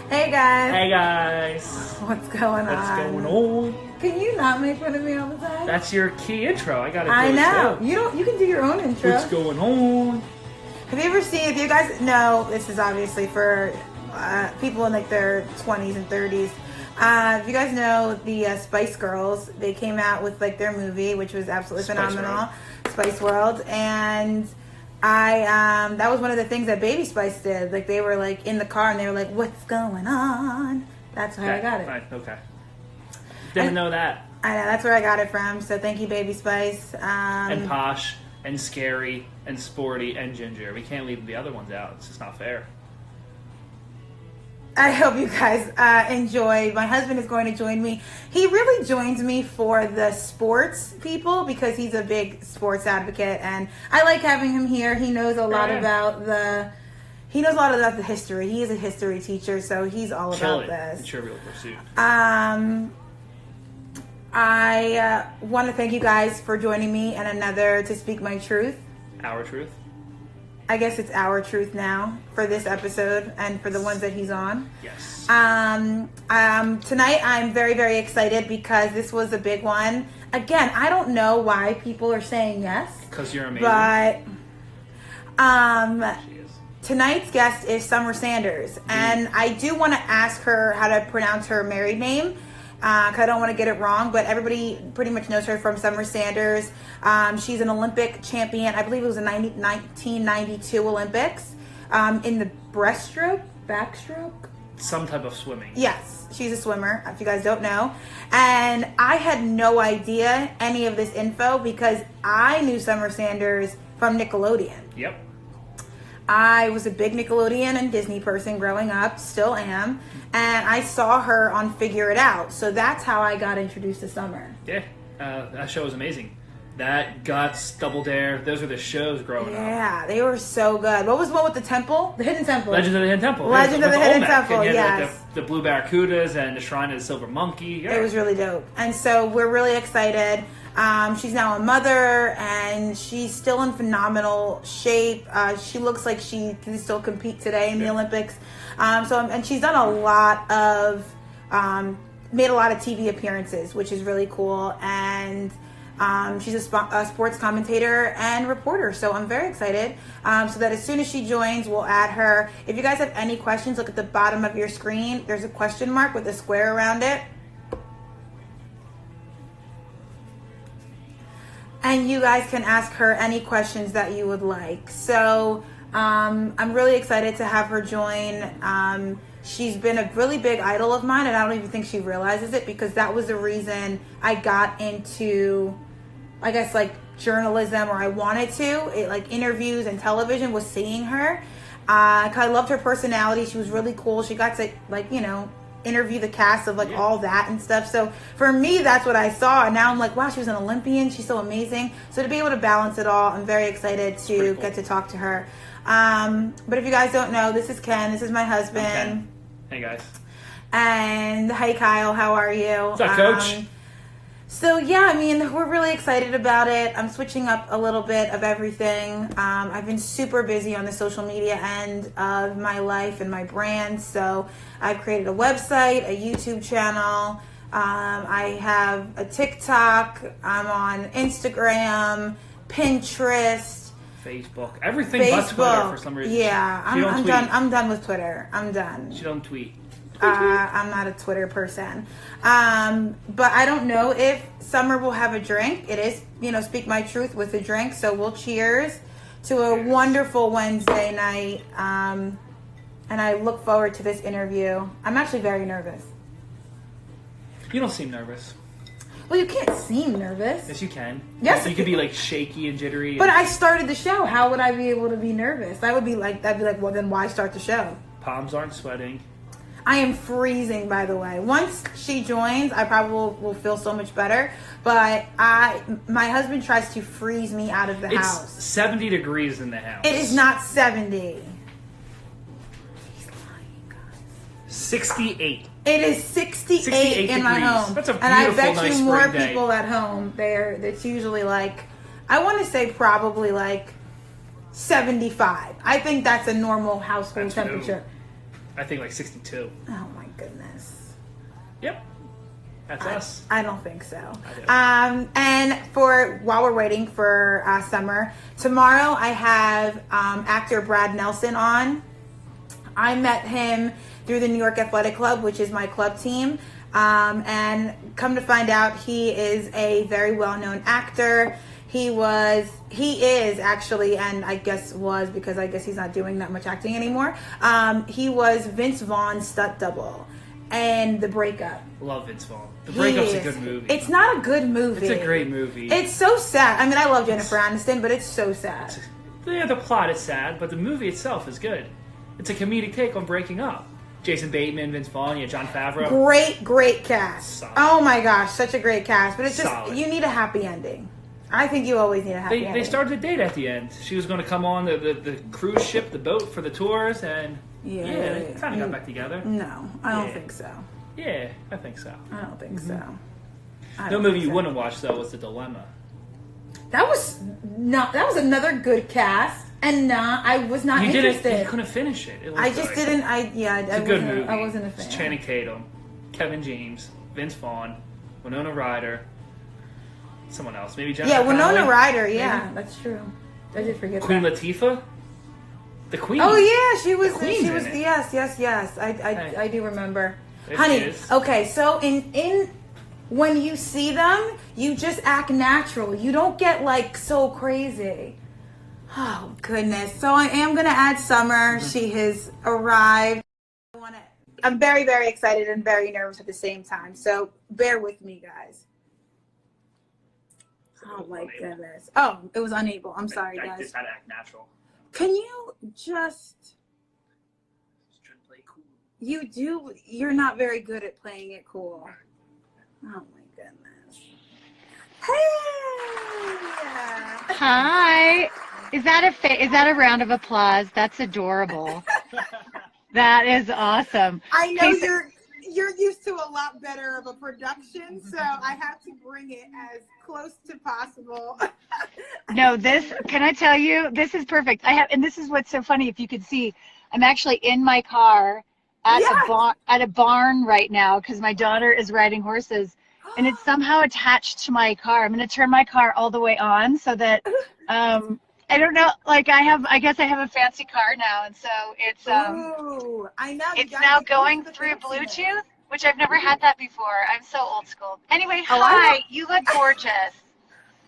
Hey guys. Hey guys. What's going on? What's going on? Can you not make fun of me all the time? That's your key intro. I gotta do I it know. still. You can do your own intro. What's going on? Have you ever seen? If you guys know, this is obviously for people in like their 20s and 30s. If you guys know the Spice Girls, they came out with like their movie, which was absolutely phenomenal, Spice World, and I that was one of the things that Baby Spice did. Like they were like in the car and they were like, "What's going on?" That's how I got it. Right, okay. Didn't know that. I know, that's where I got it from. So thank you, Baby Spice. And posh and scary and sporty and ginger. We can't leave the other ones out. It's just not fair. I hope you guys enjoy. My husband is going to join me. He really joins me for the sports people because he's a big sports advocate, and I like having him here. He knows a lot about the history. He is a history teacher, so he's all about this. It's your real pursuit. I want to thank you guys for joining me and another To Speak My Truth. Our truth. I guess it's our truth now for this episode and for the ones that he's on. Yes. Tonight I'm very, very excited because this was a big one. Again, I don't know why people are saying yes. Because you're amazing. But She is. tonight's guest is Summer Sanders. And I do want to ask her how to pronounce her married name. Because I don't want to get it wrong, but everybody pretty much knows her from Summer Sanders. She's an Olympic champion. I believe it was the 1992 Olympics in the backstroke. Some type of swimming. Yes, she's a swimmer, if you guys don't know. And I had no idea any of this info because I knew Summer Sanders from Nickelodeon. Yep. I was a big Nickelodeon and Disney person growing up, still am, and I saw her on Figure It Out. So that's how I got introduced to Summer. Yeah, that show was amazing. That, Guts, Double Dare, those were the shows growing up. Yeah, they were so good. What was the one with the temple? The Hidden Temple. Legend of the Hidden Temple. Legend of the Hidden Temple, and yes. Like the Blue Barracudas and the Shrine of the Silver Monkey. Yeah. It was really dope. And so we're really excited. She's now a mother, and she's still in phenomenal shape. She looks like she can still compete today in the Olympics. And she's done a lot of, made a lot of TV appearances, which is really cool. And she's a sports commentator and reporter. So I'm very excited. So that as soon as she joins, we'll add her. If you guys have any questions, look at the bottom of your screen. There's a question mark with a square around it. And you guys can ask her any questions that you would like. So I'm really excited to have her join. She's been a really big idol of mine, and I don't even think she realizes it because that was the reason I got into, I guess, like journalism, or I wanted to. Like interviews and television was seeing her. 'Cause I loved her personality. She was really cool. She got to, like, interview the cast of like all that and stuff. So for me, that's what I saw. And now I'm like, wow, she was an Olympian. She's so amazing. So to be able to balance it all, I'm very excited to get to talk to her. But if you guys don't know, this is Ken. This is my husband. Ken. Hey guys. And hey Kyle, how are you? What's up, Coach? So yeah, I mean, we're really excited about it. I'm switching up a little bit of everything. I've been super busy on the social media end of my life and my brand. So I've created a website, a YouTube channel. I have a TikTok. I'm on Instagram, Pinterest, Facebook, everything but Twitter for some reason. Yeah, I'm done. I'm done with Twitter. I'm done. She don't tweet. I'm not a Twitter person. But I don't know if Summer will have a drink. It is, Speak My Truth with a drink. So we'll cheers to a wonderful Wednesday night. And I look forward to this interview. I'm actually very nervous. You don't seem nervous. Well, you can't seem nervous. Yes, you can. Yes. You could be like shaky and jittery. But I started the show. How would I be able to be nervous? That'd be like, well, then why start the show? Palms aren't sweating. I am freezing, by the way. Once she joins, I probably will feel so much better. But my husband tries to freeze me out of the house. It's 70 degrees in the house. It is not 70. He's lying, guys. 68. It is 68 in my home. That's a beautiful, and I bet nice you more spring day. people at home there. That's usually like, I want to say probably like 75. I think that's a normal household temperature. I think like 62. Oh my goodness. Yep. That's us. I don't think so. I do. And while we're waiting for Summer, tomorrow I have actor Brad Nelson on. I met him through the New York Athletic Club, which is my club team. And come to find out, he is a very well-known actor. He is actually, and I guess was, because I guess he's not doing that much acting anymore. He was Vince Vaughn's stunt double and The Breakup. Love Vince Vaughn. The Breakup's a good movie. It's not a good movie. It's a great movie. It's so sad. I mean, I love Jennifer Aniston, but it's so sad. Yeah, the plot is sad, but the movie itself is good. It's a comedic take on breaking up. Jason Bateman, Vince Vaughn, John Favreau. Great cast. Solid. Oh my gosh, such a great cast. But it's just, solid. You need a happy ending. I think you always need a happy ending. They started a date at the end. She was going to come on the cruise ship, the boat for the tours, and they kind of got back together. No, I don't think so. Yeah, I think so. I don't think so. No movie you wouldn't watch though was The Dilemma. That was another good cast, and I was not interested. You couldn't finish it. I just didn't. It's a good movie. I wasn't a fan. It's Channing Tatum, Kevin James, Vince Vaughn, Winona Ryder, someone else, maybe Jennifer. Yeah, Winona Connelly, Ryder. Yeah, maybe? That's true. I did forget Queen that. Latifah. The Queen. Oh yeah, she was. She was. Yes. I do remember. There Honey, okay, so in when you see them, you just act natural. You don't get like so crazy. Oh goodness. So I am gonna add Summer. She has arrived. I'm very, very excited and very nervous at the same time. So bear with me, guys. Oh my goodness. Oh, it was unable. I'm sorry, guys. I just had to act natural. Can you just trying to play cool. You're not very good at playing it cool. Oh my goodness. Hey! Hi. Is that a round of applause? That's adorable. That is awesome. I know you're used to a lot better of a production, so I have to bring it as close to possible. No, can I tell you, this is perfect. And this is what's so funny. If you could see, I'm actually in my car at a barn right now because my daughter is riding horses, and it's somehow attached to my car. I'm going to turn my car all the way on so that I don't know, like I guess I have a fancy car now, and so it's Ooh, I know. It's now going through Bluetooth, which I've never had that before. I'm so old school. Anyway, hi, you look gorgeous.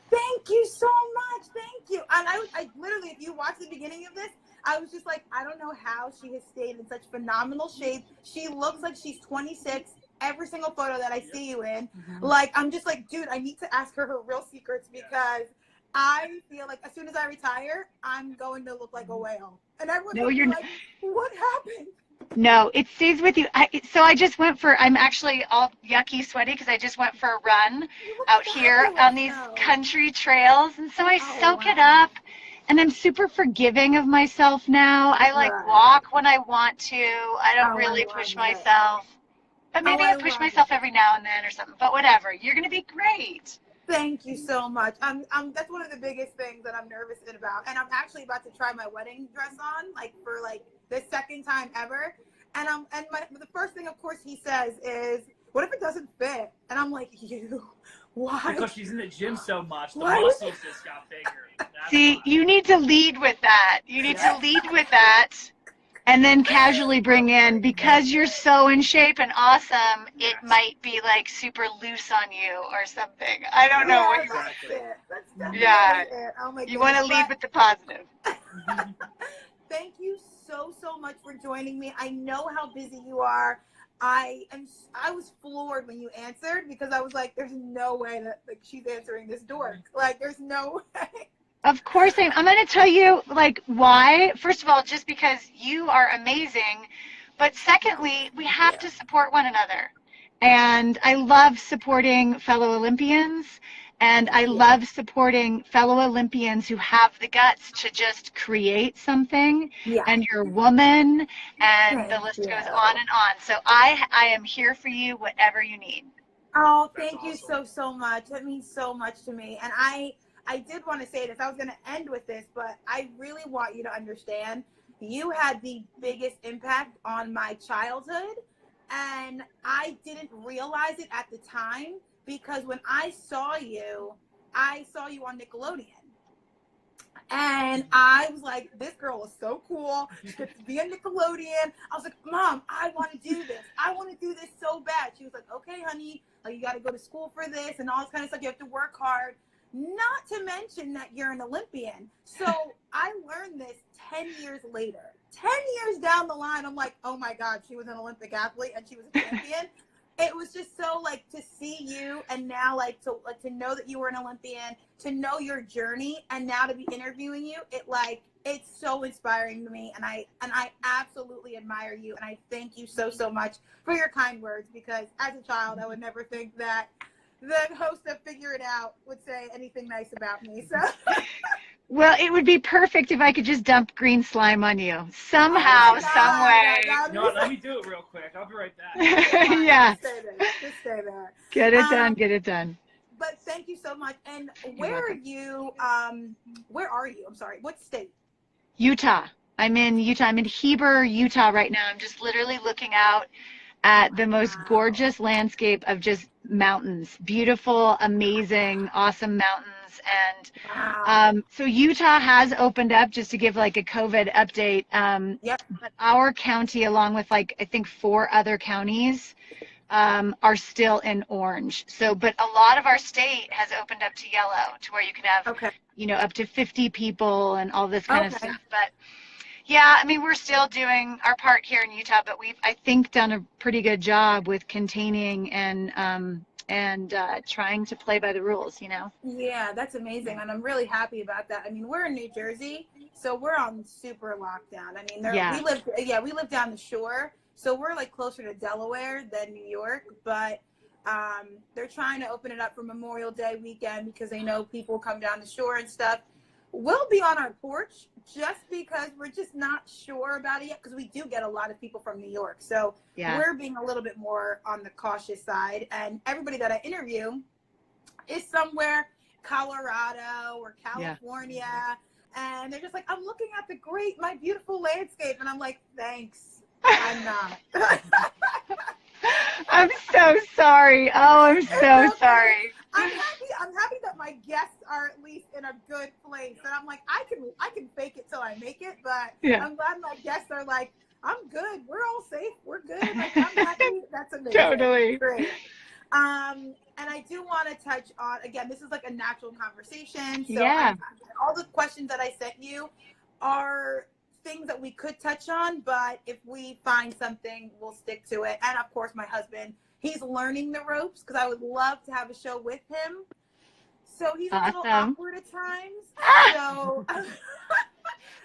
Thank you so much. Thank you. And I literally, if you watch the beginning of this, I was just like, I don't know how she has stayed in such phenomenal shape. She looks like she's 26. Every single photo that I see you in, like, I'm just like, dude, I need to ask her real secrets because I feel like as soon as I retire, I'm going to look like a whale. And everyone's like, what happened? No, it stays with you. So I just went I'm actually all yucky, sweaty because I just went for a run out here on these country trails. And so I soak it up, and I'm super forgiving of myself now. I walk when I want to. I don't really push myself. But maybe I push myself every now and then or something. But whatever. You're going to be great. Thank you so much. That's one of the biggest things that I'm nervous about. And I'm actually about to try my wedding dress on, for the second time ever. And the first thing, of course, he says is, "What if it doesn't fit?" And I'm like, why? Because she's in the gym so much, the muscles just got bigger. See, you need to lead with that. You need to lead with that. And then casually bring in, because you're so in shape and awesome, it might be like super loose on you or something. I don't know what That's definitely it. Oh my you want to lead with the positive. Thank you so much for joining me. I know how busy you are. I was floored when you answered because I was like, there's no way that she's answering this dork. Like, there's no way. Of course, I'm going to tell you why. First of all, just because you are amazing, but secondly, we have to support one another. And I love supporting fellow Olympians, and I love supporting fellow Olympians who have the guts to just create something. Yeah. And you're a woman, and the list goes on and on. So I am here for you, whatever you need. Oh, thank you so much. That means so much to me. And I did want to say this. I was going to end with this, but I really want you to understand you had the biggest impact on my childhood. And I didn't realize it at the time because when I saw you on Nickelodeon. And I was like, this girl is so cool. She gets to be a Nickelodeon. I was like, Mom, I want to do this. I want to do this so bad. She was like, okay, honey, like, you got to go to school for this and all this kind of stuff. You have to work hard. Not to mention that you're an Olympian. So I learned this 10 years later. 10 years down the line, I'm like, oh my God, she was an Olympic athlete and she was a champion. It was just so, like, to see you and now, like, to know that you were an Olympian, to know your journey, and now to be interviewing you, it's so inspiring to me, and I absolutely admire you, and I thank you so, so much for your kind words, because as a child, I would never think that the host of Figure It Out would say anything nice about me, so. Well, it would be perfect if I could just dump green slime on you somehow, some way. No, let me do it real quick. I'll be right back. Yeah. Just stay there. Get it done. Get it done. But thank you so much. And where are you? I'm sorry. What state? Utah. I'm in Utah. I'm in Heber, Utah right now. I'm just literally looking out at the most gorgeous landscape of just mountains. Beautiful, amazing, awesome mountains. And so Utah has opened up, just to give like a COVID update. Yep. But our county, along with like I think 4 other counties, are still in orange. So, but a lot of our state has opened up to yellow, to where you can have, up to 50 people and all this kind of stuff. But yeah, I mean, we're still doing our part here in Utah, but we've, I think, done a pretty good job with containing and trying to play by the rules, Yeah, that's amazing. And I'm really happy about that. I mean, we're in New Jersey, so we're on super lockdown. I mean, we live down the shore, so we're like closer to Delaware than New York, but they're trying to open it up for Memorial Day weekend because they know people come down the shore and stuff. We'll be on our porch just because we're just not sure about it yet, because we do get a lot of people from New York. So we're being a little bit more on the cautious side. And everybody that I interview is somewhere Colorado or California. Yeah. And they're just like, I'm looking at my beautiful landscape. And I'm like, thanks. I'm not. I'm so sorry. Oh, I'm so sorry. I'm happy that my guests are at least in a good place. And I'm like, I can fake it till I make it, but I'm glad my guests are like, I'm good. We're all safe. We're good. Like, I'm happy. That's amazing. Totally. Great. And I do want to touch on, again, this is like a natural conversation. So all the questions that I sent you are things that we could touch on, but if we find something, we'll stick to it. And of course, my husband, he's learning the ropes, because I would love to have a show with him. So he's a little awkward at times. So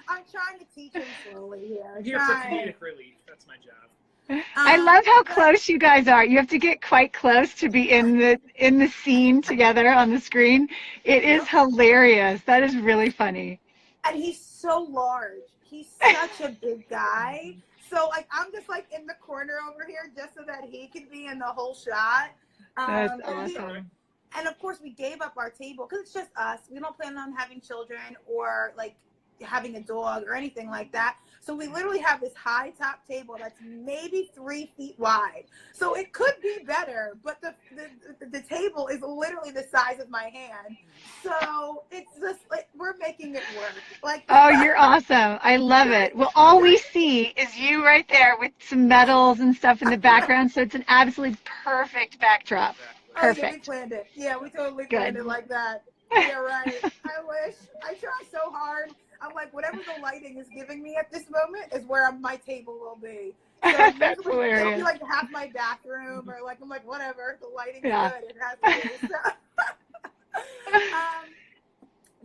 I'm trying to teach him slowly here. I'm here for comedic relief. That's my job. I love how close you guys are. You have to get quite close to be in the scene together on the screen. It is hilarious. That is really funny. And he's so large. He's such a big guy. So, like, I'm just, like, in the corner over here just so that he can be in the whole shot. That's awesome. And, of course, we gave up our table because it's just us. We don't plan on having children or, like, having a dog or anything like that. So we literally have this high top table that's maybe 3 feet wide. So it could be better, but the table is literally the size of my hand. So it's just like we're making it work. Like, oh, you're awesome. I love it. Well, all we see is you right there with some medals and stuff in the background. So it's an absolutely perfect backdrop. Perfect. Oh, yeah, we planned it. Yeah, we totally planned it like that. Yeah, right. I wish. I try so hard. I'm like, whatever the lighting is giving me at this moment is where my table will be. So that's hilarious. It'll be like half my bathroom, or like, I'm like, whatever, the lighting's good. It has to be. So.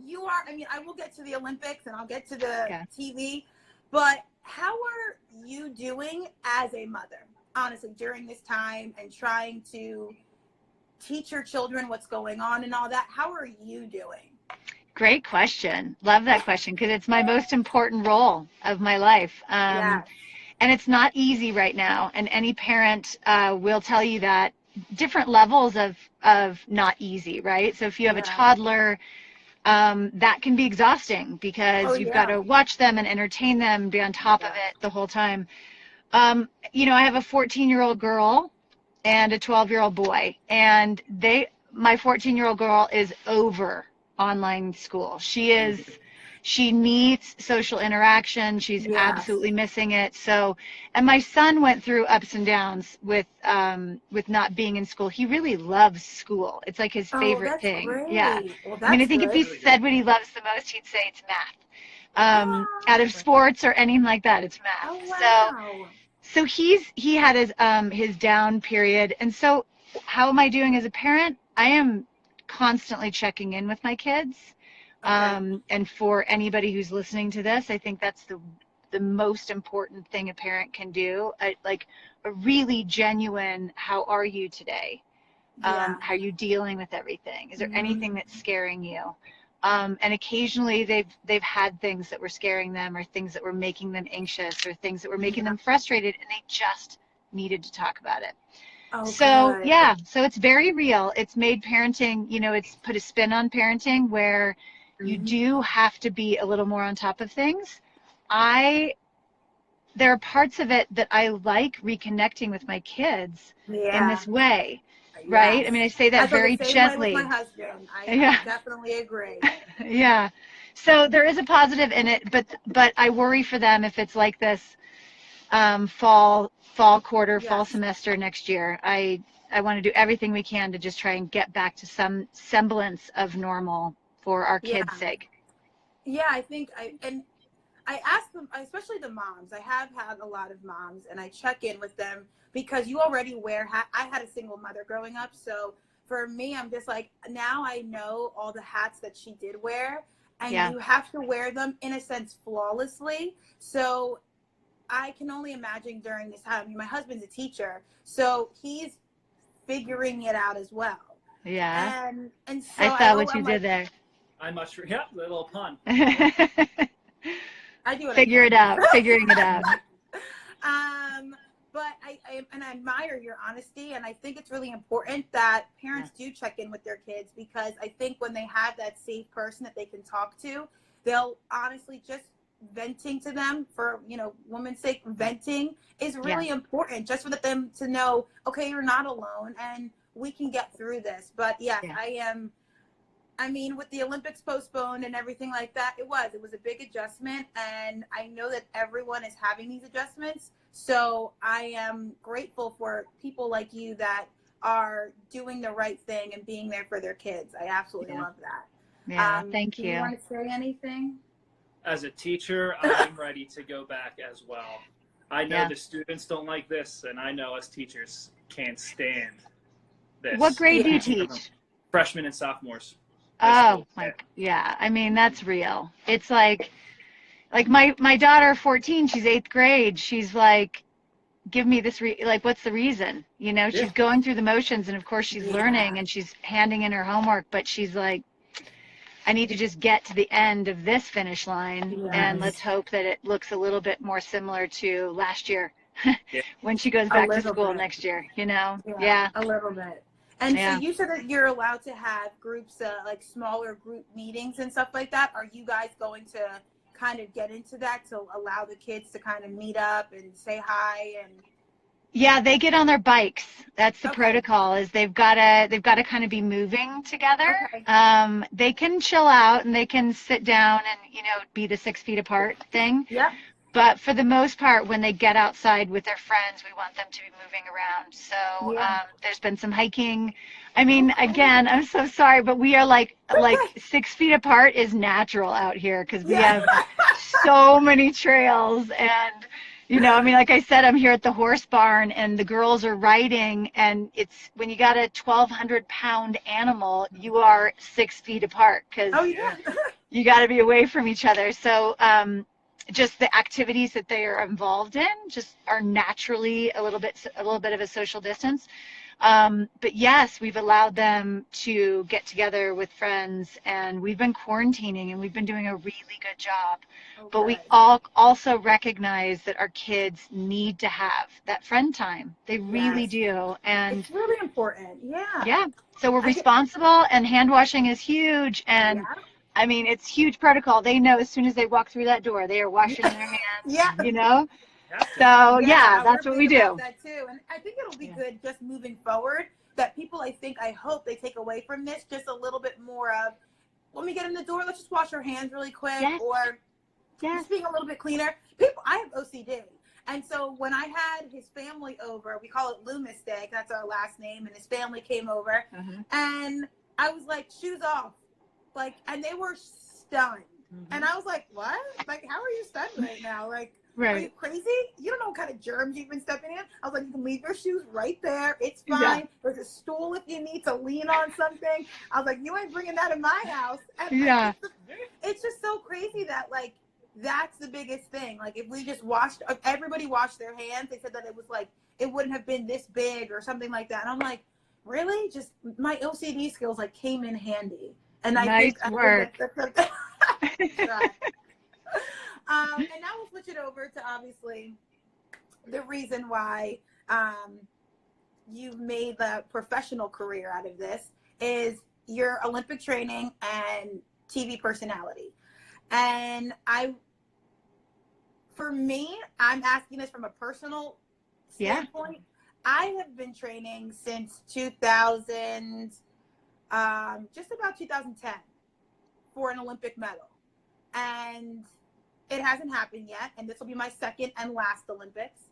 You are, I mean, I will get to the Olympics and I'll get to the TV, but how are you doing as a mother, honestly, during this time and trying to teach your children what's going on and all that? How are you doing? Great question. Love that question, because it's my most important role of my life. And it's not easy right now. And any parent will tell you that different levels of not easy, right? So if you have a toddler, that can be exhausting because you've got to watch them and entertain them and be on top of it the whole time. You know, I have a 14-year-old girl and a 12-year-old boy, and my 14-year-old girl is over online school. She needs social interaction. She's absolutely missing it. So, and my son went through ups and downs with not being in school. He really loves school. It's like his favorite thing. Great. Yeah. Well, I mean, I think if he said what he loves the most, he'd say it's math. Out of sports or anything like that, it's math. Oh, wow. So he had his down period. And so how am I doing as a parent? I am constantly checking in with my kids. And for anybody who's listening to this, I think that's the most important thing a parent can do. Like a really genuine, how are you today? How are you dealing with everything? Is there anything that's scaring you? And occasionally they've had things that were scaring them, or things that were making them anxious, or things that were making them frustrated, and they just needed to talk about it. So so it's very real. It's made parenting, you know, it's put a spin on parenting where you do have to be a little more on top of things. There are parts of it that I like reconnecting with my kids in this way. Right? I mean, I say that very gently. Way with my husband. I definitely agree. Yeah. So there is a positive in it, but I worry for them if it's like this fall quarter, fall semester next year. I want to do everything we can to just try and get back to some semblance of normal for our kids' sake. Yeah, I think I ask them, especially the moms. I have had a lot of moms, and I check in with them because you already wear hats. I had a single mother growing up, so for me, I'm just like, now I know all the hats that she did wear, and you have to wear them in a sense flawlessly. So I can only imagine during this time. I mean, my husband's a teacher, so he's figuring it out as well. Yeah. And so I saw what you did there. I'm not sure. Yeah, the little pun. I do it. Figuring it out. But I admire your honesty, and I think it's really important that parents do check in with their kids, because I think when they have that safe person that they can talk to, they'll honestly just venting to them, for, you know, women's sake, venting is really important, just for them to know, okay, you're not alone and we can get through this. But I mean, with the Olympics postponed and everything like that, it was a big adjustment, and I know that everyone is having these adjustments. So I am grateful for people like you that are doing the right thing and being there for their kids. I absolutely love that. Yeah, thank you. Do you want to say anything? As a teacher, I'm ready to go back as well. I know the students don't like this, and I know us teachers can't stand this. What grade do you teach? Freshmen and sophomores. Oh, I mean, that's real. It's like my daughter, 14, she's 8th grade. She's like, give me this, what's the reason? You know, she's going through the motions, and of course she's learning and she's handing in her homework, but she's like, I need to just get to the end of this finish line, and let's hope that it looks a little bit more similar to last year when she goes back to school next year, you know? Yeah. A little bit. And so you said that you're allowed to have groups, like smaller group meetings and stuff like that. Are you guys going to kind of get into that to allow the kids to kind of meet up and say hi? And yeah, they get on their bikes. That's the protocol, is they've got to kind of be moving together. They can chill out and they can sit down and, you know, be the 6 feet apart thing. Yeah. But for the most part, when they get outside with their friends, we want them to be moving around. So there's been some hiking. I mean, again, I'm so sorry, but we are like 6 feet apart is natural out here, because we have so many trails. And, you know, I mean, like I said, I'm here at the horse barn, and the girls are riding, and it's, when you got a 1,200-pound animal, you are 6 feet apart, because you got to be away from each other. So, just the activities that they are involved in just are naturally a little bit of a social distance. But yes, we've allowed them to get together with friends, and we've been quarantining, and we've been doing a really good job. But we all also recognize that our kids need to have that friend time. They really do. And it's really important. Yeah. So we're responsible, and hand washing is huge. And I mean, it's huge protocol. They know as soon as they walk through that door, they are washing their hands, Yeah. you know? Have to. So, Yeah, that's we're what we big about do. that too. And I think it'll be Yeah. good just moving forward that people, I hope they take away from this just a little bit more of, when we get in the door, let's just wash our hands really quick, Yes. or Yes. just being a little bit cleaner. People, I have OCD. And so when I had his family over, we call it Loomis Day, that's our last name, and his family came over, and I was like, shoes off. Like, and they were stunned. And I was like, what? Like, how are you stunned right now? Like, are you crazy? You don't know what kind of germs you've been stepping in. I was like, you can leave your shoes right there. It's fine. Yeah. There's a stool if you need to lean on something. I was like, you ain't bringing that in my house. And Yeah. it's just so crazy that, like, that's the biggest thing. Like, if we just everybody washed their hands, they said that it was like, it wouldn't have been this big or something like that. And I'm like, really? Just my OCD skills, like, came in handy. And Nice work. And now we'll switch it over to, obviously, the reason why you've made the professional career out of this is your Olympic training and TV personality. And for me, I'm asking this from a personal standpoint. Yeah. I have been training since 2000, just about 2010, for an Olympic medal. And it hasn't happened yet. And this will be my second and last Olympics.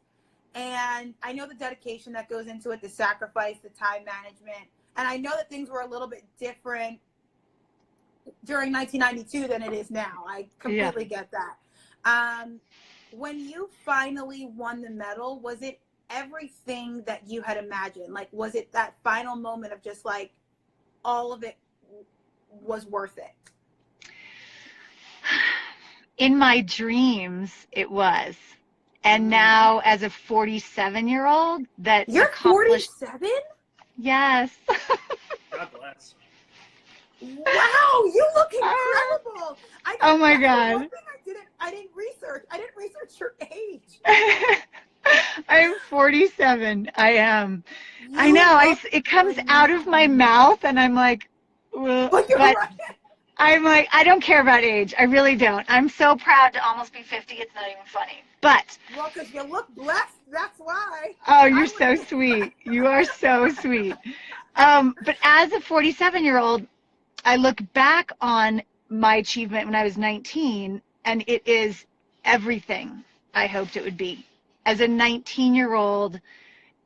And I know the dedication that goes into it, the sacrifice, the time management. And I know that things were a little bit different during 1992 than it is now. I completely get that. When you finally won the medal, was it everything that you had imagined? Like, was it that final moment of just like, all of it was worth it? In my dreams, it was. And now, as a 47-year-old, that you're 47? Yes. God bless. Wow, you look incredible. Oh my God. One thing I didn't research. I didn't research your age. I'm 47. I am. I know. It comes out of my mouth, and I'm like, but I'm like, I don't care about age. I really don't. I'm so proud to almost be 50. It's not even funny. But well, because you look blessed. That's why. Oh, you're so sweet. You are so sweet. But as a 47-year-old, I look back on my achievement when I was 19, and it is everything I hoped it would be. As a 19-year-old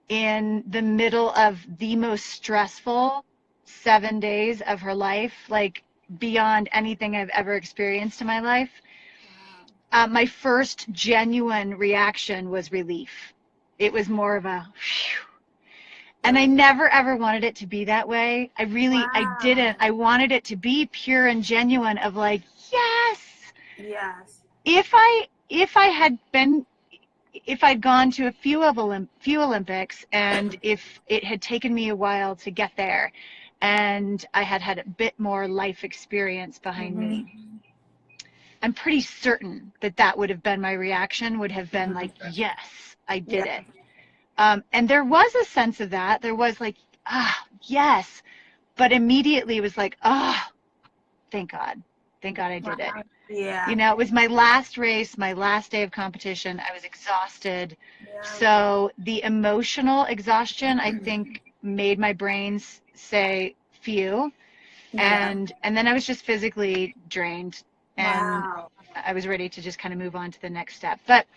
in the middle of the most stressful 7 days of her life, like beyond anything I've ever experienced in my life, my first genuine reaction was relief. It was more of a phew. And I never, ever wanted it to be that way. I didn't. I wanted it to be pure and genuine of like, yes. Yes. If I'd gone to a few Olympics, and if it had taken me a while to get there, and I had a bit more life experience behind me, I'm pretty certain that would have been my reaction, would have been like, yes, I did it. And there was a sense of that. There was like, yes. But immediately it was like, thank God. Thank God I did it. Yeah. You know, it was my last race, my last day of competition. I was exhausted. Yeah. So the emotional exhaustion, I think, made my brains say, phew. Yeah. And then I was just physically drained. And I was ready to just kind of move on to the next step. But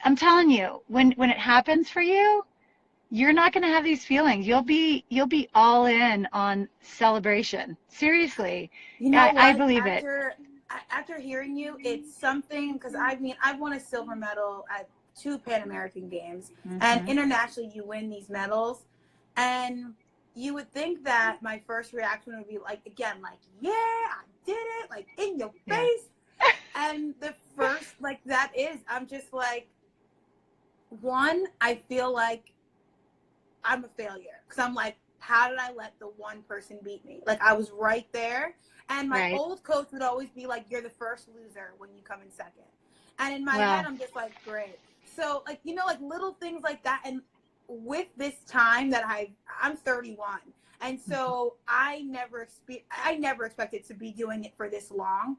I'm telling you, when it happens for you, you're not going to have these feelings. You'll be all in on celebration. Seriously. You know I believe it. After hearing you, it's something, because I mean, I've won a silver medal at 2 Pan American Games, and internationally you win these medals, and you would think that my first reaction would be like, again, like, yeah, I did it, like, in your face. And the first, like, that is, I'm just like, one, I feel like I'm a failure, because I'm like, how did I let the one person beat me? Like, I was right there. And my old coach would always be like, you're the first loser when you come in second. And in my head, I'm just like, great. So, like, you know, like little things like that. And with this time that I'm 31, and so I never expected to be doing it for this long.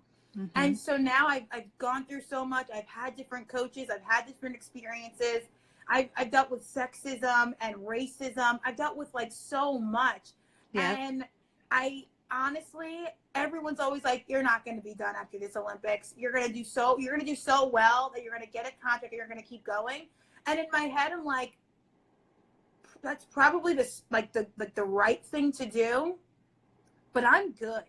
And so now I've gone through so much. I've had different coaches. I've had different experiences. I've dealt with sexism and racism. I've dealt with like so much. And I honestly, everyone's always like, you're not going to be done after this Olympics. You're going to do so well that you're going to get a contract and you're going to keep going. And in my head, I'm like, that's probably the right thing to do, but I'm good.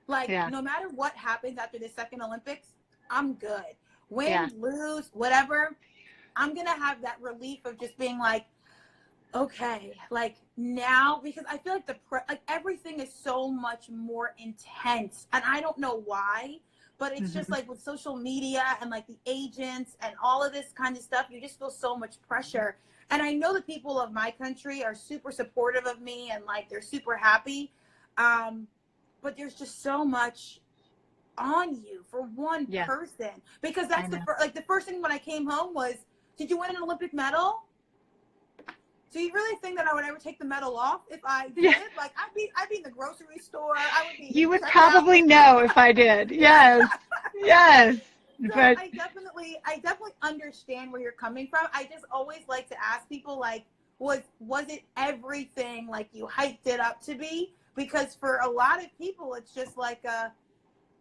Like, no matter what happens after the second Olympics, I'm good. Win, lose, whatever, I'm going to have that relief of just being like, okay, like now, because I feel like everything is so much more intense, and I don't know why, but it's just like with social media and like the agents and all of this kind of stuff, you just feel so much pressure. And I know the people of my country are super supportive of me and like they're super happy. But there's just so much on you for one person, because that's the first thing when I came home was, did you win an Olympic medal? Do you really think that I would ever take the medal off if I did? Like I'd be in the grocery store. I would be. You would probably know if I did. Yes. Yes. So but I definitely understand where you're coming from. I just always like to ask people, like, was it everything like you hyped it up to be? Because for a lot of people, it's just like,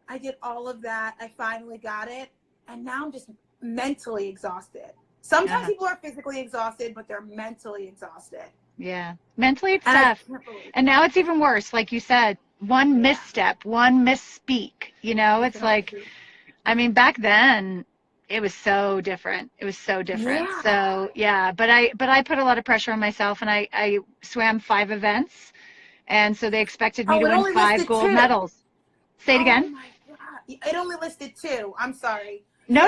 I did all of that. I finally got it. And now I'm just mentally exhausted. Sometimes people are physically exhausted, but they're mentally exhausted. Yeah. Mentally it's tough. And now it's even worse. Like you said, one misstep, one misspeak, you know, it's like, I mean, back then it was so different. It was so different. So but I put a lot of pressure on myself, and I swam 5 events. And so they expected me to win 5 gold medals. Say it again. Oh my God. It only listed 2. I'm sorry. No.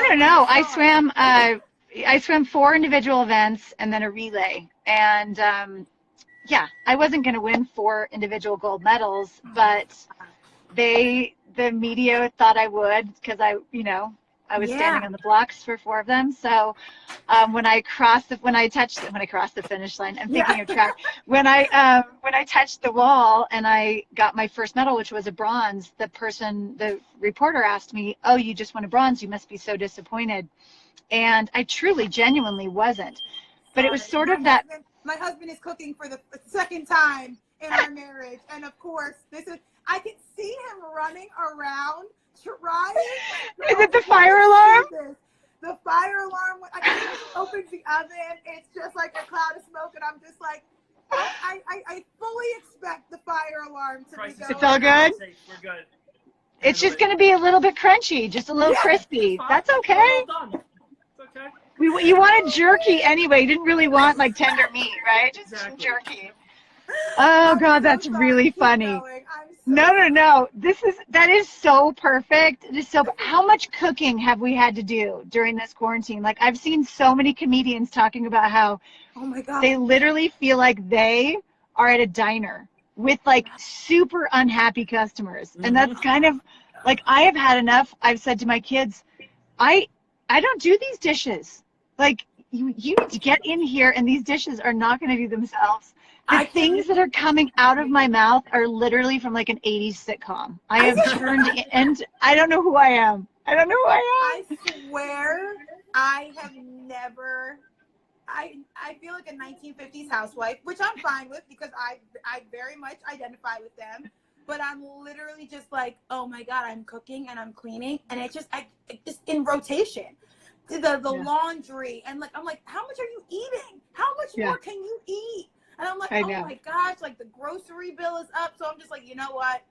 I swam 4 individual events and then a relay. And I wasn't going to win 4 individual gold medals, but the media thought I would, because I was standing on the blocks for 4 of them. So when I touched the finish line, I'm thinking of track. When I touched the wall and I got my first medal, which was a bronze, the reporter asked me, "Oh, you just won a bronze. You must be so disappointed." And I truly, genuinely wasn't. But it was sort of that. My husband is cooking for the second time in our marriage, and of course, I can see him running around trying. Is it the fire alarm? The fire alarm. I opens the oven. It's just like a cloud of smoke, and I'm just like, I fully expect the fire alarm to be going. It's all good? We're good. It's just going to be a little bit crunchy, just a little crispy. That's okay. Well done. It's okay. You wanted jerky anyway. You didn't really want like tender meat, right? Just some jerky. Oh God, that's really funny. No. That is so perfect. It is so. How much cooking have we had to do during this quarantine? Like, I've seen so many comedians talking about how, oh my God, they literally feel like they are at a diner with like super unhappy customers, and that's kind of like, I have had enough. I've said to my kids, I don't do these dishes. Like, you need to get in here, and these dishes are not going to do themselves. The things that are coming out of my mouth are literally from like an 80s sitcom. I have turned, and I don't know who I am. I swear I have never, I feel like a 1950s housewife, which I'm fine with because I very much identify with them. But I'm literally just like, oh my God, I'm cooking and I'm cleaning, and it's just just in rotation. The laundry, and like, I'm like, how much are you eating? How much more can you eat? And I'm like, oh my gosh, like the grocery bill is up. So I'm just like, you know what?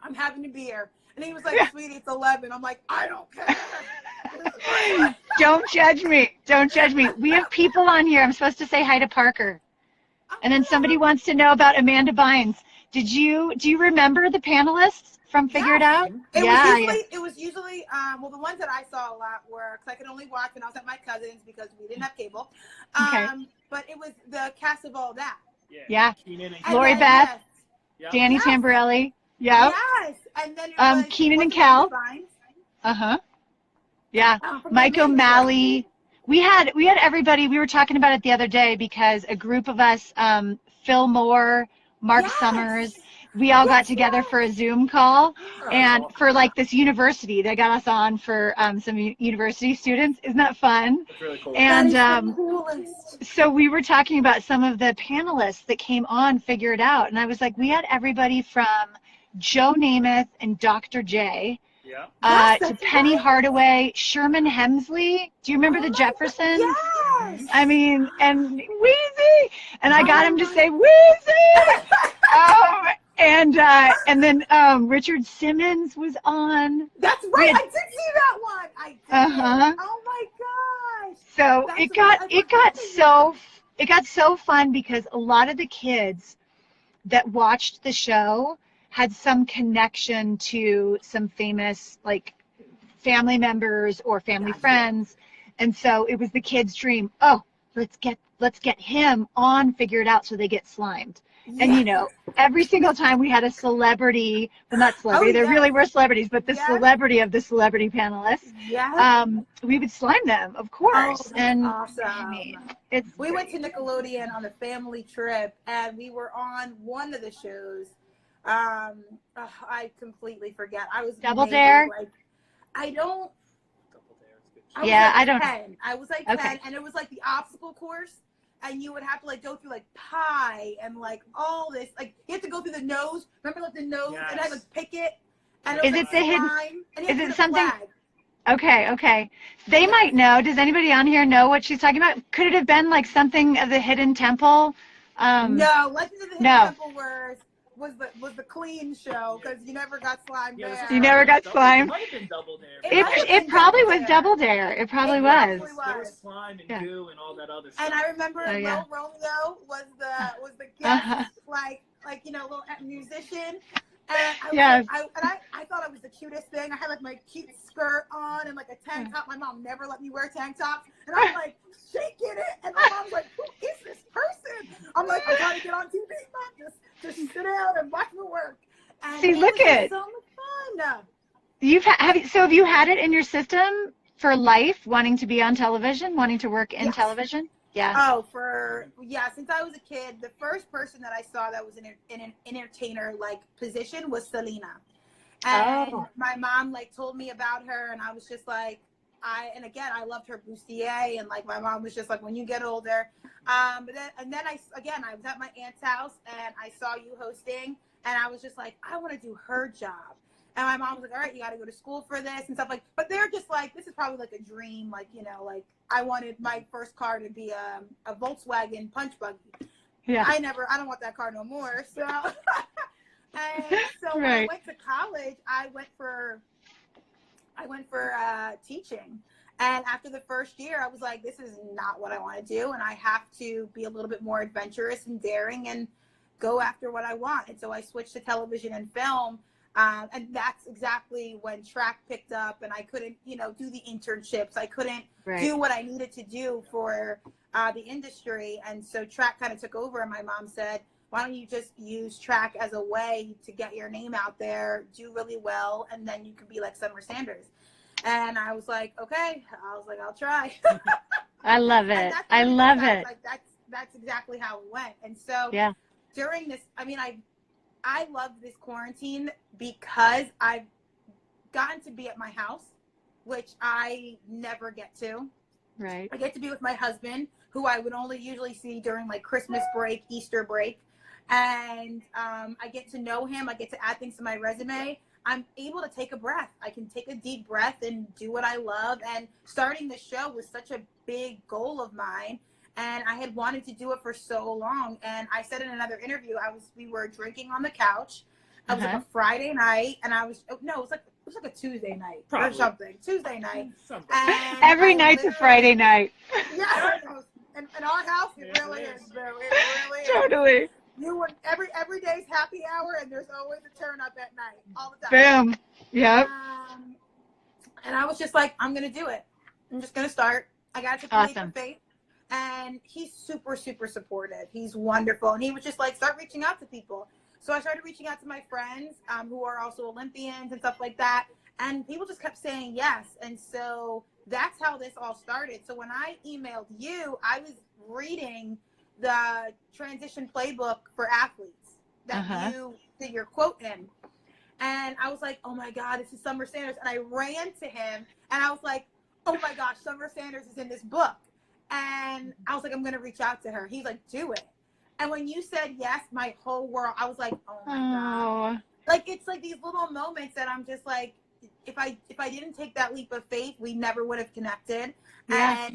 I'm having a beer. And he was like, sweetie, it's 11. I'm like, I don't care. Don't judge me. Don't judge me. We have people on here. I'm supposed to say hi to Parker. And then somebody wants to know about Amanda Bynes. Do you remember the panelists from Figure It Out? It was usually well, the ones that I saw a lot were, because I could only watch when I was at my cousin's because we didn't have cable. But it was the cast of all that. Yeah. Kenan and Lori Beth, Danny Tamborelli. Yeah. Yes. And then it was Kenan and Kel. Yeah. Mike O'Malley. We had everybody. We were talking about it the other day because a group of us, Phil Moore, Mark Yes. Summers, we all got together for a Zoom call, and for like this university, they got us on for some university students. Isn't that fun? That's really cool. And That is the coolest. so we were talking about some of the panelists that came on, Figure It Out, and I was like, we had everybody from Joe Namath and Dr. J. Yeah. To Penny Hardaway, Sherman Hemsley. Do you remember the Jeffersons? Yes. I mean, and Wheezy, and I got him to say Wheezy. And then Richard Simmons was on. That's right. I did see that one. I did. Oh my gosh. So That's it got so fun because a lot of the kids that watched the show had some connection to some famous like family members or family friends, and so it was the kids' dream. Oh, let's get him on Figure It Out so they get slimed. Yeah. And you know, every single time we had a celebrity, well, not celebrity, they really were celebrities, but the celebrity of the celebrity panelists, we would slime them, of course. Oh, and awesome. I mean, we went to Nickelodeon on a family trip, and we were on one of the shows. I completely forget. I was Double Dare. Like, I don't. I don't. 10. I was like 10, and it was like the obstacle course, and you would have to like go through like pie and like all this. Like you have to go through the nose. Remember like the nose, and I had to pick it. And it was, is it the hidden? Is it something? Flag. Okay. They might know. Does anybody on here know what she's talking about? Could it have been like something of the Hidden Temple? No, Legend of the Hidden Temple was the clean show because you never got slimed there. You never got slimed. It might have been Double Dare. It probably was Double Dare. It probably was. There was slime and goo and all that other stuff. And I remember Lil Romeo was the guest, like you know, little musician. And I thought I was the cutest thing. I had like my cute skirt on and like a tank top. My mom never let me wear tank tops, and I'm like shaking it, and my mom's like, "Who is this person?" I'm like, "I'm trying to get on TV, Mom. Just sit down and watch me work." And see, look at so much fun. Have you had it in your system for life, wanting to be on television, wanting to work in television? Yeah. Oh, since I was a kid, the first person that I saw that was in an entertainer like position was Selena. And my mom like told me about her, and I was just like, I loved her bustier, and like my mom was just like, when you get older. But then I was at my aunt's house and I saw you hosting, and I was just like, I want to do her job. And my mom was like, all right, you got to go to school for this and stuff like, but they're just like, this is probably like a dream. Like, you know, like I wanted my first car to be a Volkswagen punch buggy. Yeah. I don't want that car no more. So, when I went to college, I went for teaching. And after the first year, I was like, this is not what I want to do. And I have to be a little bit more adventurous and daring and go after what I want. And so I switched to television and film. And that's exactly when track picked up, and I couldn't, do the internships. I couldn't do what I needed to do for the industry. And so track kind of took over, and my mom said, why don't you just use track as a way to get your name out there, do really well, and then you can be like Summer Sanders. And I was like, okay. I'll try. I love it. I love it. Like that's exactly how it went. And so during this, I love this quarantine because I've gotten to be at my house, which I never get to. Right. I get to be with my husband, who I would only usually see during like Christmas break, Easter break. And I get to know him. I get to add things to my resume. I'm able to take a breath. I can take a deep breath and do what I love. And starting the show was such a big goal of mine. And I had wanted to do it for so long. And I said in another interview, we were drinking on the couch. It was like a Friday night, and it was like a Tuesday night or something. Tuesday night. And every night's a Friday night. Yeah, in our house, it really is. It really is. Totally. Every day's happy hour, and there's always a turn up at night, all the time. Boom. Yep. And I was just like, I'm gonna do it. I'm just gonna start. I got to play for faith. And he's super, super supportive. He's wonderful. And he was just like, start reaching out to people. So I started reaching out to my friends who are also Olympians and stuff like that. And people just kept saying yes. And so that's how this all started. So when I emailed you, I was reading the transition playbook for athletes that you did your quote in. And I was like, oh my God, this is Summer Sanders. And I ran to him and I was like, oh my gosh, Summer Sanders is in this book. And I was like, I'm going to reach out to her. He's like, do it. And when you said yes, my whole world, I was like, oh my God. Like, it's like these little moments that I'm just like, if I didn't take that leap of faith, we never would have connected. Yeah.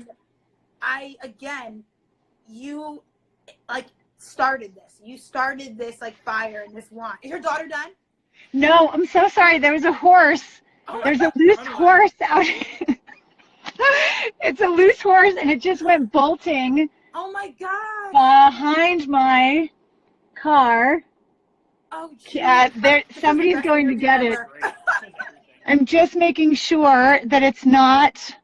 And you like started this. You started this like fire and this want. Is your daughter done? No, I'm so sorry. There was a horse. There's a loose horse out. It's a loose horse, and it just went bolting. Oh my God! Behind my car. Oh, somebody's going to get it. I'm just making sure that it's not.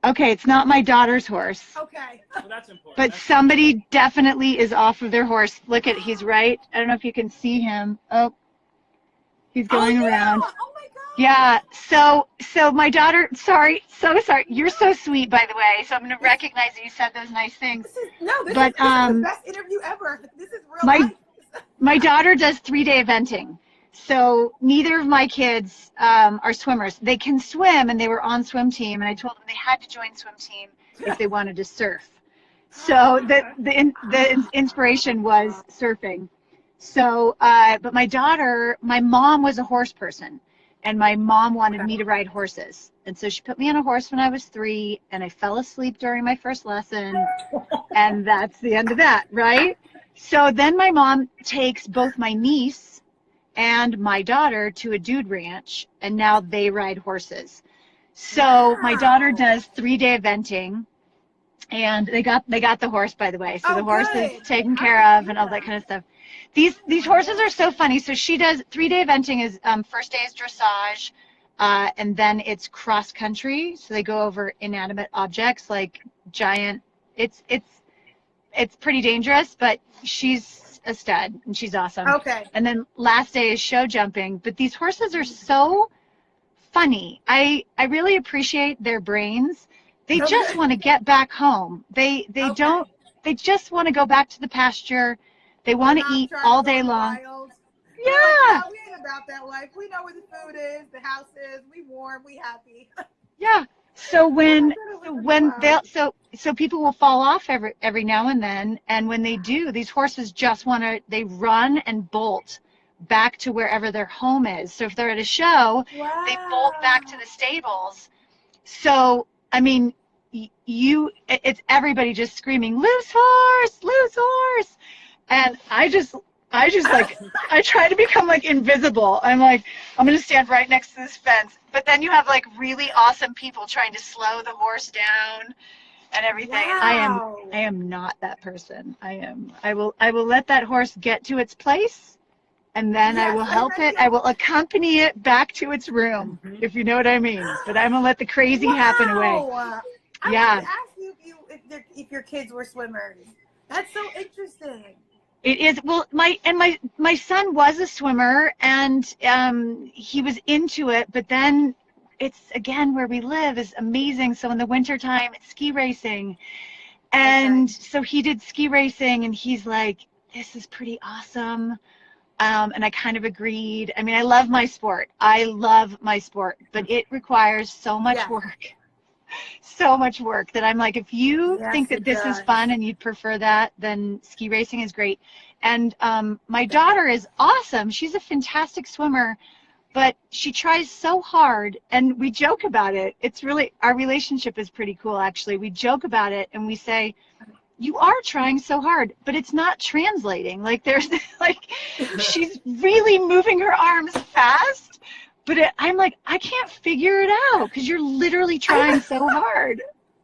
Okay, it's not my daughter's horse. Okay. Well, that's important. But somebody definitely is off of their horse. Look at, he's right. I don't know if you can see him. Oh, he's going around. Oh my God. Yeah. So my daughter. Sorry. So sorry. You're so sweet, by the way. So I'm going to recognize that you said those nice things. This is the best interview ever. This is real life. My daughter does 3-day eventing. So neither of my kids are swimmers. They can swim, and they were on swim team, and I told them they had to join swim team if they wanted to surf. So the inspiration was surfing. So, but my daughter, my mom was a horse person, and my mom wanted me to ride horses. And so she put me on a horse when I was 3, and I fell asleep during my first lesson, and that's the end of that, right? So then my mom takes both my niece and my daughter to a dude ranch, and now they ride horses. So my daughter does 3-day eventing, and they got the horse, by the way. So the horse is taken care of and all that kind of stuff. These horses are so funny. So she does 3-day eventing is first day is dressage, and then it's cross country. So they go over inanimate objects like giant. It's pretty dangerous, but she's a stud and she's awesome. Okay. And then last day is show jumping. But these horses are so funny. I really appreciate their brains. They just want to get back home. They just want to go back to the pasture. They want to eat all day long. Yeah. Like, no, we ain't about that life. We know where the food is, the house is. We warm, we happy. Yeah. So so people will fall off every now and then, and when they do, these horses just they run and bolt back to wherever their home is. So if they're at a show, they bolt back to the stables. So I mean, it's everybody just screaming, "Loose horse, loose horse," and I just like, I try to become like invisible. I'm like, I'm going to stand right next to this fence. But then you have like really awesome people trying to slow the horse down and everything. Wow. And I am not that person. I will let that horse get to its place, and then I will help it. I will accompany it back to its room, if you know what I mean. But I'm going to let the crazy happen away. I wanted to ask you if your kids were swimmers. That's so interesting. It is. Well, my son was a swimmer, and he was into it, but then it's, again, where we live is amazing. So in the wintertime, it's ski racing. And so he did ski racing, and he's like, this is pretty awesome. And I kind of agreed. I mean, I love my sport, but it requires so much work. So much work that I'm like, if you think that this is fun and you'd prefer that, then ski racing is great. And my daughter is awesome. She's a fantastic swimmer, but she tries so hard, and we joke about it. It's really, our relationship is pretty cool, actually. We joke about it, and we say, you are trying so hard, but it's not translating. Like, there's like, she's really moving her arms fast, but I'm like, I can't figure it out because you're literally trying so hard.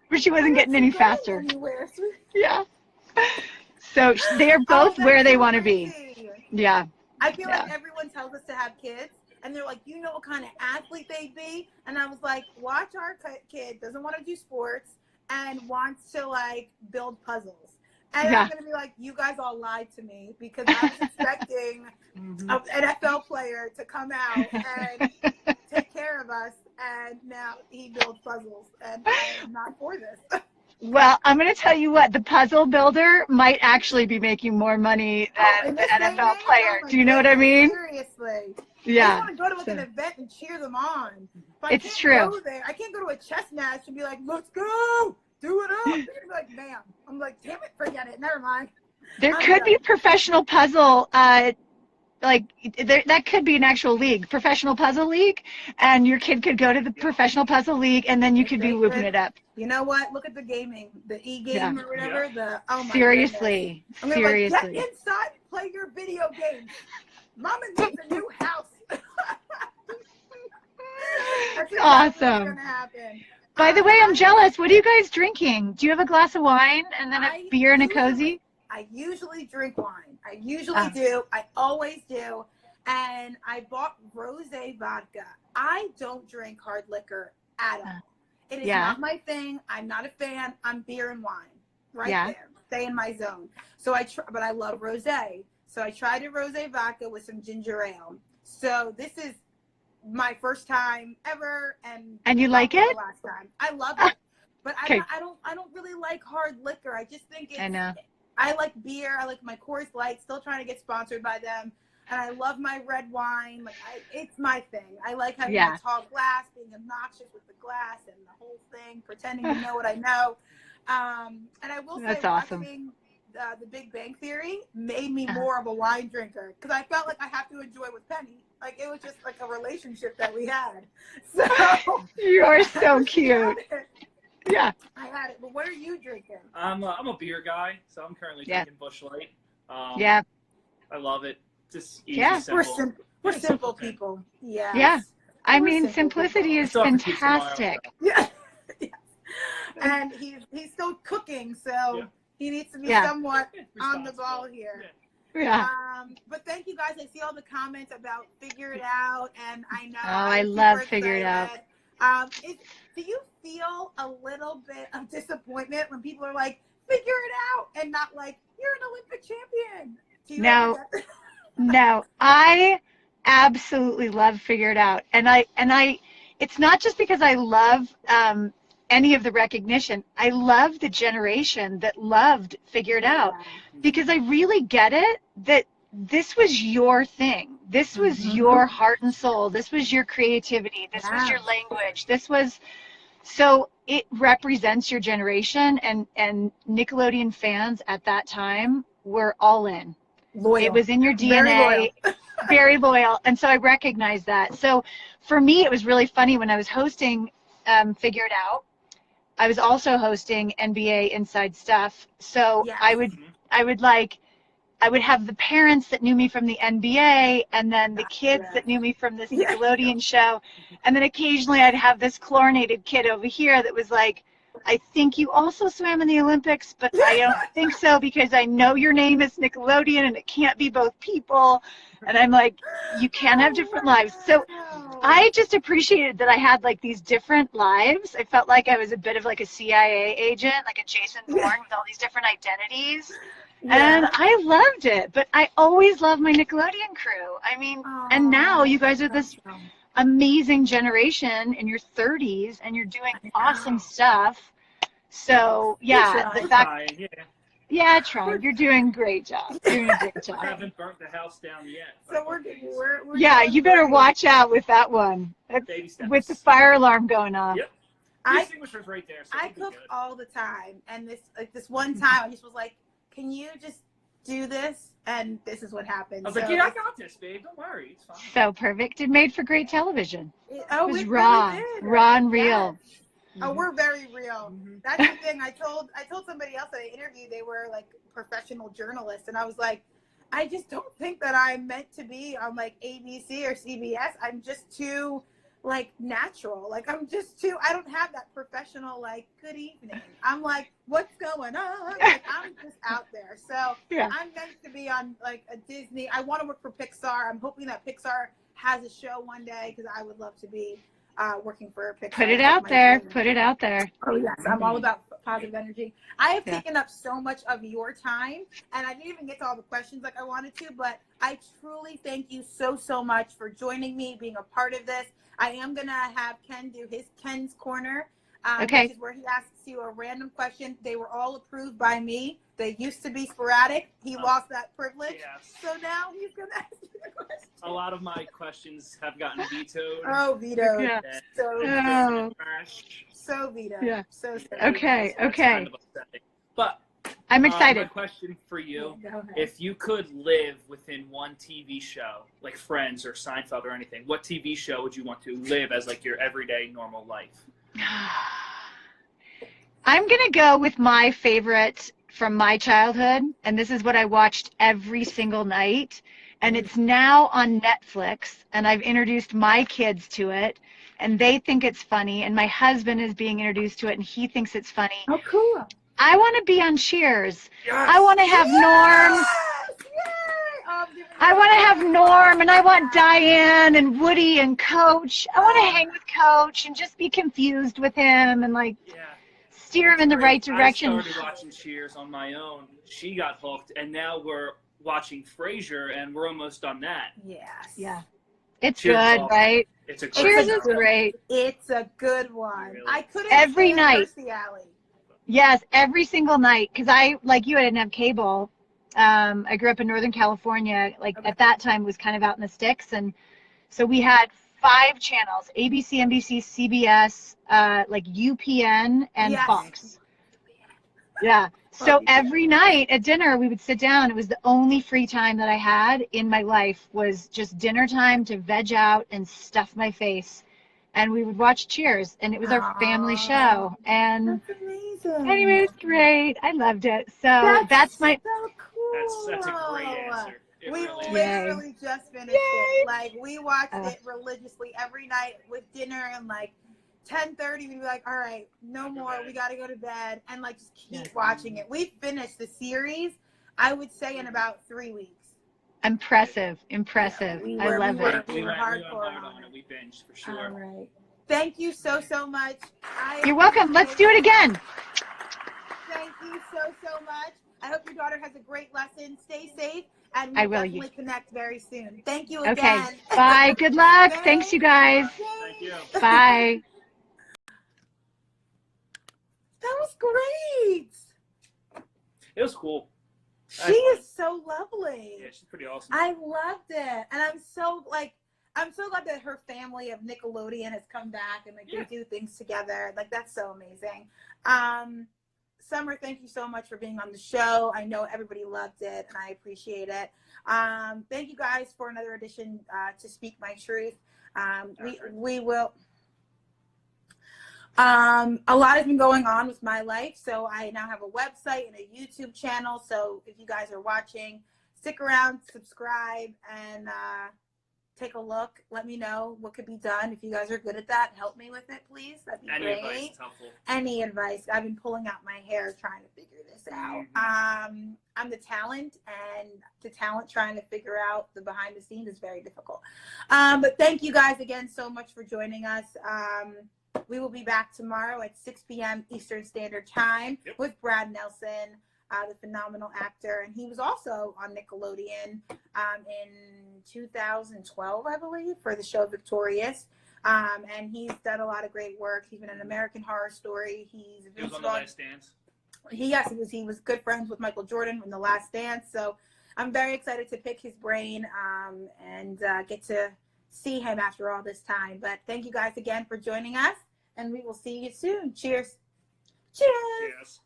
But she wasn't getting any faster. Yeah. So they're both where they want to be. Yeah. I feel like everyone tells us to have kids, and they're like, you know what kind of athlete they'd be? And I was like, watch our kid doesn't want to do sports and wants to like build puzzles. And I'm gonna be like, you guys all lied to me because I was expecting an NFL player to come out and take care of us, and now he builds puzzles, and I am not for this. Well, I'm going to tell you what, the puzzle builder might actually be making more money than the NFL player. Do you know what I mean? Seriously. Yeah. I just want to go to like an event and cheer them on. But It's true. I can't go to a chess match and be like, let's go, do it up. They're going to be like, bam. I'm like, damn it, forget it. Never mind. There could be professional puzzle, that could be an actual league, professional puzzle league, and your kid could go to the professional puzzle league, and then you could be whooping it up. You know what? Look at the gaming, the e-game or whatever. Oh my Seriously, goodness. Seriously. Like, get inside and play your video games. Mama needs a new house. That's exactly awesome. What's gonna happen. By the way, I'm jealous. What are you guys drinking? Do you have a glass of wine and then a beer and a cozy? I usually drink wine. I usually do. I always do. And I bought rosé vodka. I don't drink hard liquor at all. It is not my thing. I'm not a fan. I'm beer and wine. There. Stay in my zone. So but I love rosé. So I tried a rosé vodka with some ginger ale. So this is my first time ever, and you like it? Last time. I love it. But I don't really like hard liquor. I just think I like beer. I like my Coors Light. Still trying to get sponsored by them. And I love my red wine. Like it's my thing. I like having a tall glass, being obnoxious with the glass and the whole thing, pretending to know what I know. And I will say, watching the Big Bang Theory made me more of a wine drinker because I felt like I have to enjoy with Penny. Like it was just like a relationship that we had. So you're so cute. Yeah. I had it. But what are you drinking? I'm a beer guy, so I'm currently drinking Busch Light. I love it. Just easy, simple. We're simple people. Yes. Yeah. I mean, simplicity is fantastic. Yeah. And he's still cooking, so he needs to be somewhat on the ball here. Yeah. But thank you guys. I see all the comments about Figure It Out, and I know. I love Figure It Out. Do you feel a little bit of disappointment when people are like, figure it out, and not like, you're an Olympic champion? No, I absolutely love Figure It Out. And I, it's not just because I love any of the recognition. I love the generation that loved Figure It Out because I really get it that this was your thing. This was your heart and soul. This was your creativity. This was your language. So it represents your generation, and Nickelodeon fans at that time were all in. Loyal. It was in your DNA. Very loyal. And so I recognize that. So for me, it was really funny when I was hosting Figure It Out. I was also hosting NBA Inside Stuff. So I would have the parents that knew me from the NBA, and then the kids that knew me from this Nickelodeon show. And then occasionally I'd have this chlorinated kid over here that was like, I think you also swam in the Olympics, but I don't think so because I know your name is Nickelodeon and it can't be both people. And I'm like, you can have different lives. So I just appreciated that I had like these different lives. I felt like I was a bit of like a CIA agent, like a Jason Bourne with all these different identities. And I loved it, but I always loved my Nickelodeon crew. I mean, and now you guys are this amazing generation in your 30s, and you're doing awesome stuff. So the fact, trying. You're doing a great job. Doing a great job. I haven't burnt the house down yet. So we're you better watch out with that one. Baby steps. With the fire alarm going off. Yep. The extinguisher's right there. So I cook all the time, and this one time I just was like, can you just do this? And this is what happened. I was like, I got this, babe. Don't worry. It's fine. So perfect. It made for great television. It was raw. Really did. Raw and real. Oh, we're very real. That's the thing. I told somebody else that I interviewed, they were like professional journalists, and I was like, I just don't think that I'm meant to be on like ABC or CBS. I'm just too like natural. Like I'm just too, I don't have that professional like good evening. I'm like, what's going on? Like I'm just out there. So I'm meant to be on like a Disney. I want to work for Pixar. I'm hoping that Pixar has a show one day because I would love to be working for Pixar. Put it out there. Put it out there. Oh yes, I'm all about positive energy. I have Yeah. taken up so much of your time, and I didn't even get to all the questions like I wanted to, but I truly thank you so much for joining me, being a part of this. I am gonna have Ken do his Ken's Corner, Okay. which is where he asks you a random question. They were all approved by me. They used to be sporadic. He lost that privilege, so now he's gonna ask you the question. A lot of my questions have gotten vetoed. Oh, vetoed. Yeah. So So vetoed. Yeah. So Okay. It's kind of upsetting. But I'm excited. my question for you: Go ahead. if you could live within one TV show, like Friends or Seinfeld or anything, what TV show would you want to live as like your everyday normal life? I'm going to go with my favorite from my childhood, and this is what I watched every single night, and it's now on Netflix, and I've introduced my kids to it, and they think it's funny, and my husband is being introduced to it, and he thinks it's funny. Oh, cool. I want to be on Cheers. Yes! I want to have Norm. I want to have Norm, and I want Diane and Woody and Coach. I want to hang with Coach and just be confused with him and like steer him in the right direction. I started watching Cheers on my own. She got hooked, and now we're watching Frasier, and we're almost on that. Yes. Yeah. It's Cheers good, right? It's a great Cheers show. is great. It's a good one. Really? I couldn't Every stand night. Kirstie Alley. Yes, every single night. Because I, like you, I didn't have cable. I grew up in Northern California. Like at that time was kind of out in the sticks. And so we had 5 channels, ABC, NBC, CBS, like UPN and Yes. Fox. Yeah. So every night at dinner, we would sit down. It was the only free time that I had in my life was just dinner time to veg out and stuff my face. And we would watch Cheers, and it was our family show. And That's amazing. anyway, it was great. I loved it. So that's my. So cool. That's a great answer. It We really is. literally just finished it. Like we watched it religiously every night with dinner, and like 10:30 we'd be like, all right, no more. We got to go to bed, and like just keep watching it. We finished the series, I would say, in about 3 weeks. Impressive. Yeah, I love it. We went hard hardcore on it. We binged for sure. All right. Thank you so much. You're welcome. Let's do it again. Thank you so much. I hope your daughter has a great lesson. Stay safe, and I we'll will. definitely connect very soon. Thank you Okay. again. Bye. Good luck. Thanks, you guys. Thank you. Bye. That was great. It was cool. She is so lovely. Yeah, she's pretty awesome. I loved it, and I'm so glad that her family of Nickelodeon has come back and like they do things together. Like that's so amazing. Summer, thank you so much for being on the show. I know everybody loved it, and I appreciate it. Thank you guys for another edition to Speak My Truth. We will. A lot has been going on with my life, so I now have a website and a YouTube channel. So if you guys are watching, stick around, subscribe, and take a look. Let me know what could be done. If you guys are good at that, help me with it, please. That'd be Any great. advice is helpful. Any advice? I've been pulling out my hair trying to figure this out. I'm the talent, and the talent trying to figure out the behind the scenes is very difficult. But thank you guys again so much for joining us. We will be back tomorrow at 6 p.m. Eastern Standard Time with Brad Nelson, the phenomenal actor. And he was also on Nickelodeon in 2012, I believe, for the show Victorious. And he's done a lot of great work. He's been in American Horror Story. He was on The Last Dance. He was good friends with Michael Jordan in The Last Dance. So I'm very excited to pick his brain and get to see him after all this time. But thank you guys again for joining us, and we will see you soon. Cheers. Cheers. Cheers.